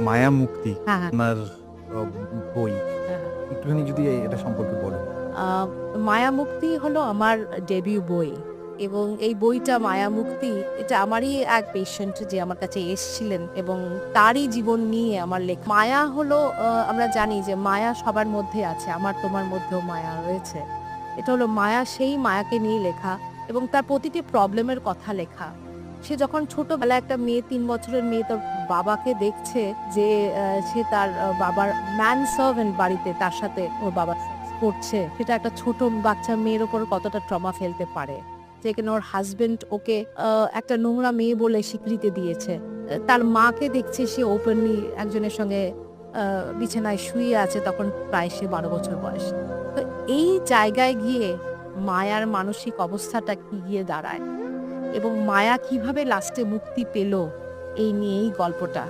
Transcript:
মায়া মুক্তি হ্যাঁ, হ্যাঁ। আপনার বই। হ্যাঁ। একটুখানি যদি এটা সম্পর্কে বলেন। আ 'মায়ামুক্তি' হলো আমার ডেবিউ বই এবং এই বইটা 'মায়ামুক্তি' এটা আমারই এক পেশেন্ট যে আমার কাছে এসছিলেন এবং তারই জীবন নিয়ে আমার লেখা। মায়া হলো আমরা জানি যে মায়া সবার মধ্যে আছে। আমার তোমার মধ্যেও মায়া রয়েছে। এটা হলো মায়া, সেই মায়াকে নিয়ে লেখা এবং তার প্রতিটি প্রবলেমের কথা লেখা। সে যখন ছোটবেলায় একটা মেয়ে ৩ বছরের মেয়ে তার বাবাকে দেখছে যে সে তার বাবার ম্যান সার্ভেন্ট বাড়িতে তার সাথে ওর বাবা সেক্স করছে। সেটা একটা ছোট বাচ্চা মেয়ের উপর কতটা ট্রমা ফেলতে পারে। যেখানে ওর হাসব্যান্ড ওকে একটা নোংরা মেয়ে বলে স্বীকৃতি দিয়েছে। তার মাকে দেখছে সে ওপেনলি একজনের সঙ্গে আ বিছানায় শুয়ে আছে তখন প্রায় সে ১২ বছর বয়স। তো এই জায়গায় গিয়ে মায়ার মানসিক অবস্থাটা কি গিয়ে দাঁড়ায় এবং মায়া কিভাবে লাস্টে মুক্তি পেল এই নিয়েই গল্পটা।